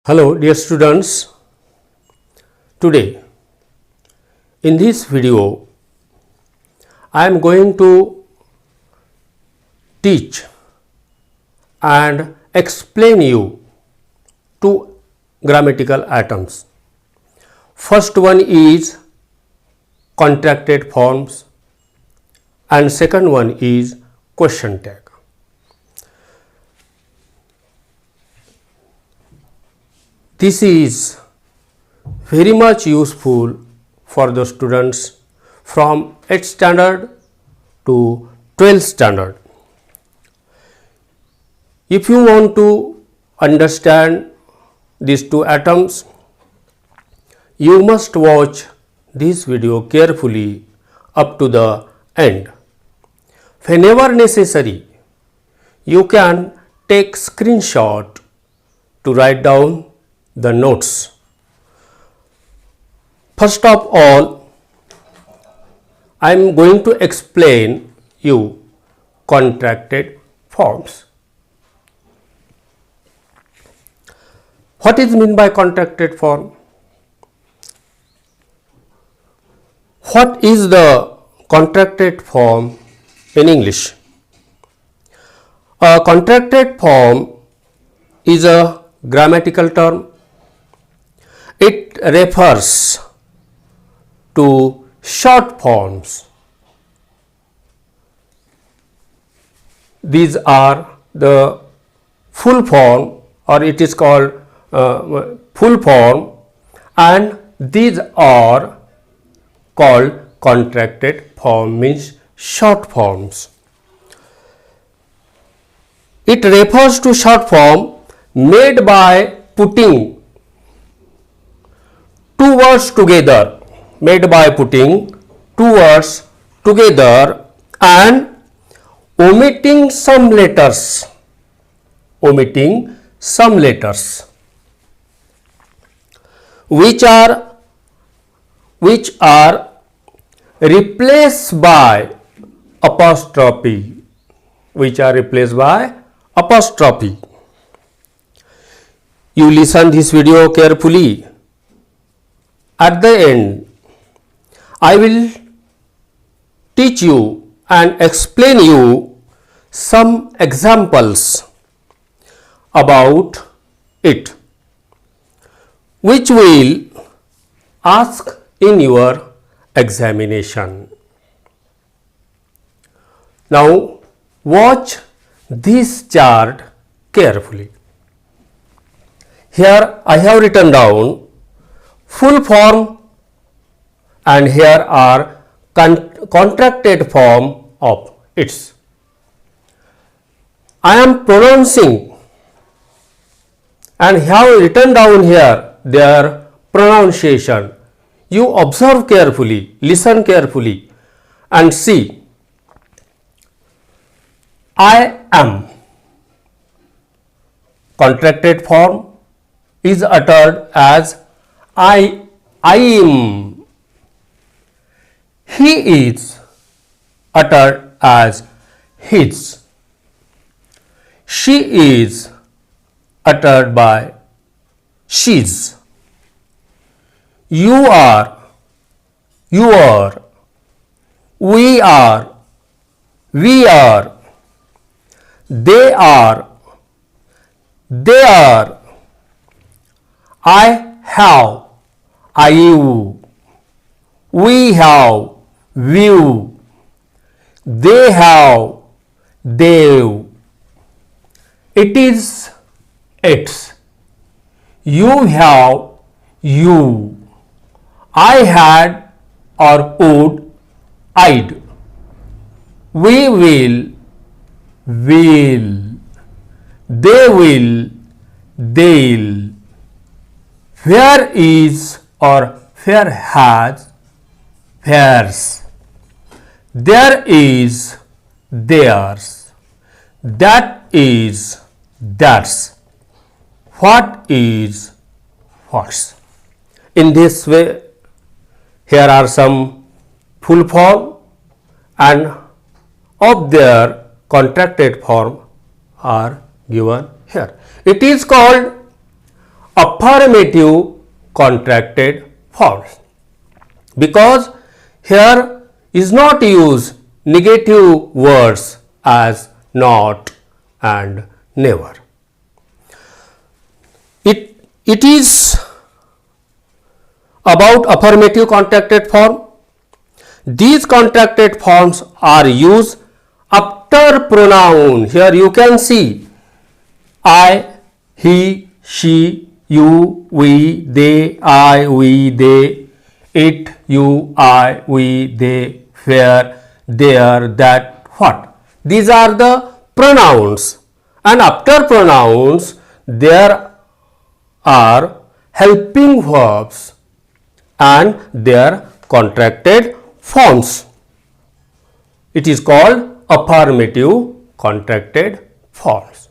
Hello dear students, today in this video I am going to teach and explain you two grammatical items. First one is contracted forms and second one is question tag. This is very much useful for the students from 8th standard to 12th standard. If you want to understand these two items, you must watch this video carefully up to the end. Whenever necessary, you can take screenshot to write down the notes. First of all, I am going to explain you contracted forms. What is meant by contracted form? What is the contracted form in English? A contracted form is a grammatical term. It refers to short forms. These are the full form, or it is called full form, and these are called contracted form, means short forms. It refers to short form made by putting two words together, and omitting some letters, which are replaced by apostrophe, You listen this video carefully. At the end, I will teach you and explain you some examples about it, which will ask in your examination. Now, watch this chart carefully. Here I have written down full form and here are contracted form of its. I am pronouncing and have written down here their pronunciation. You observe carefully, listen carefully and see. I am. Contracted form is uttered as I am. He is uttered as his. She is uttered by she's. You are, your. We are, we are. They are, their. I have, you. We have, you. They have, they. It is, its. You have, you. I had or would, I'd. We will, will. They will, they'll. Where is or where has, where's. There is, theirs. That is, that's. What is, what's. In this way, here are some full form and of their contracted form are given here. It is called affirmative contracted forms, because here is not use negative words as not and never. It is about affirmative contracted form. These contracted forms are used after pronoun. Here you can see I, he, she, you, we, they, I, we, they, it, you, I, we, they, where, there, that, what. These are the pronouns, and after pronouns there are helping verbs and their contracted forms. It is called affirmative contracted forms.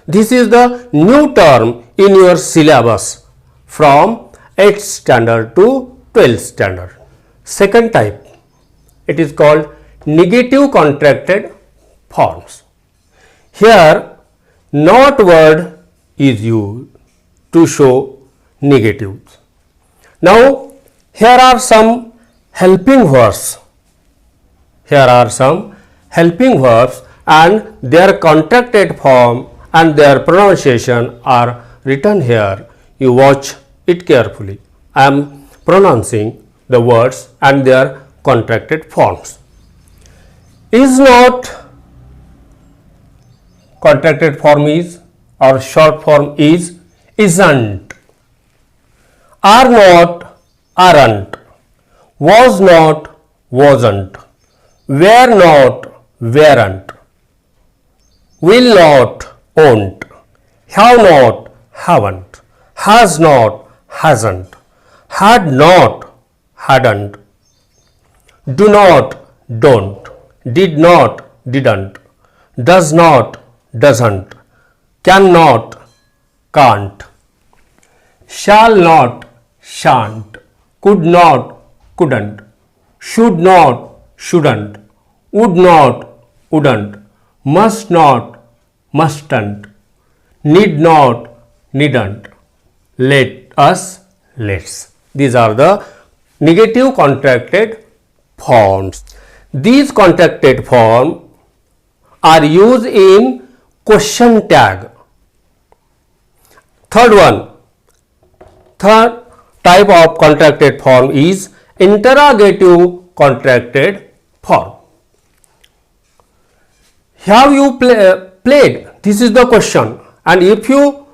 This is the new term in your syllabus from 8th standard to 12th standard. Second type, it is called negative contracted forms. Here not word is used to show negatives. Now here are some helping verbs. Here are some helping verbs and their contracted form and their pronunciation are written here. You watch it carefully. I am pronouncing the words and their contracted forms. Is not contracted form is, or short form is, isn't. Are not, aren't. Was not, wasn't. Were not, weren't. Will not, won't. Have not, haven't. Has not, hasn't. Had not, hadn't. Do not, don't. Did not, didn't. Does not, doesn't. Cannot, can't. Shall not, shan't. Could not, couldn't. Should not, shouldn't. Would not, wouldn't. Must not, mustn't. Need not, needn't. Let us, let's. These are the negative contracted forms. These contracted forms are used in question tag. Third type of contracted form is interrogative contracted form. Have you played? This is the question, and if you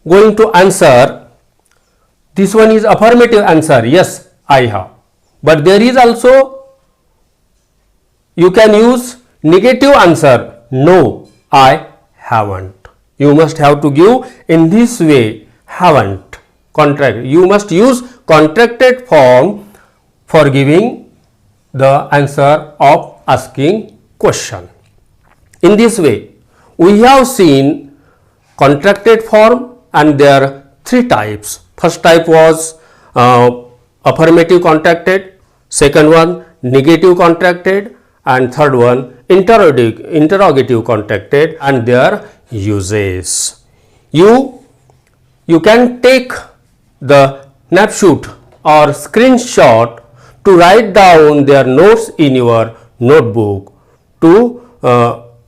going to answer, this one is affirmative answer, yes I have, but there is also you can use negative answer, no I haven't. You must have to give in this way, haven't. Contract, you must use contracted form for giving the answer of asking question. In this way we have seen contracted form and there are three types. First type was affirmative contracted, second one negative contracted, and third one interrogative contracted and their uses. You can take the snapshot or screenshot to write down their notes in your notebook to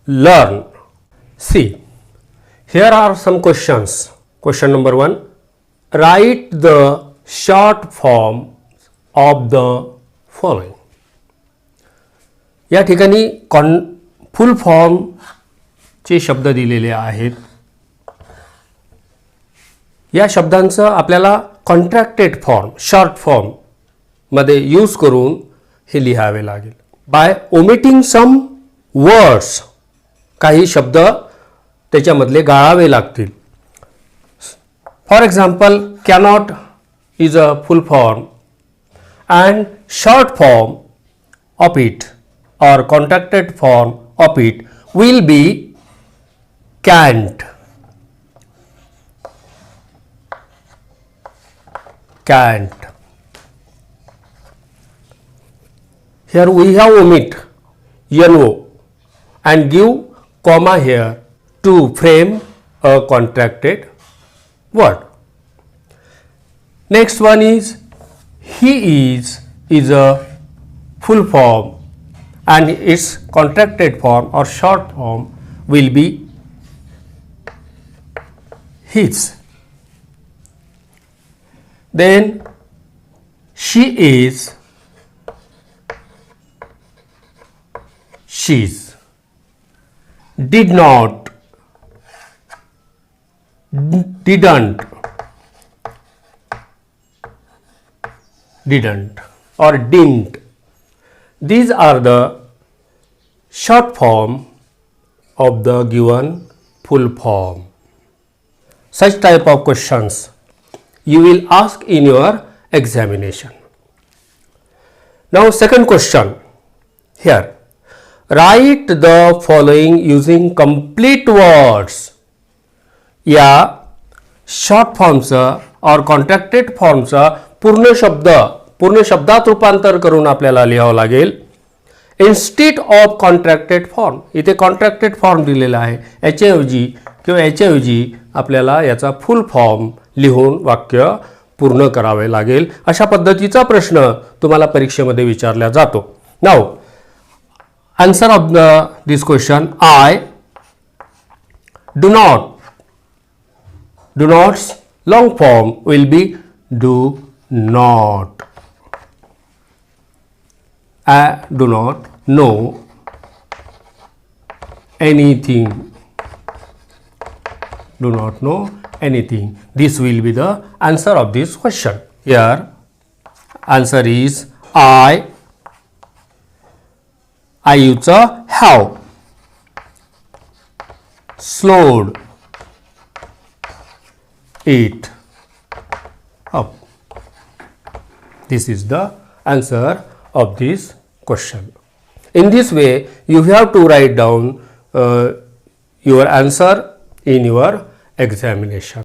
learn. See, here are some questions. Question number 1. Write the short form of the following. या ठिकाणी full form चे शब्द दिलेले आहेत. या शब्दांचं आपल्याला contracted form short form मध्ये use करून हे लिहावे लागेल. बाय ओमिटिंग सम वर्ड्स, काही शब्द त्याच्यामधले गाळावे लागतील. For example, cannot is a full form and short form of it or contracted form of it will be can't. Can't. Here we have omit no and give comma here to frame a contracted word. Next one is he is a full form and its contracted form or short form will be his. Then she is she's. Did not, didn't or didn't. These are the short form of the given full form. Such type of questions you will ask in your examination. Now second question here. Write the following using complete words. या short फॉर्मचं और contracted फॉर्मचं पूर्ण शब्दात रूपांतर करून आपल्याला लिहावं लागेल. Instead of contracted form, इथे कॉन्ट्रॅक्टेड फॉर्म दिलेला आहे, याच्याऐवजी आपल्याला याचा फुल फॉर्म लिहून वाक्य पूर्ण करावे लागेल. अशा पद्धतीचा प्रश्न तुम्हाला परीक्षेमध्ये विचारला जातो. Now answer of this question, I do not's long form will be do not. I do not know anything. Do not know anything. This will be the answer of this question. Here answer is I use a have slowed it up. This is the answer of this question. In this way you have to write down your answer in your examination.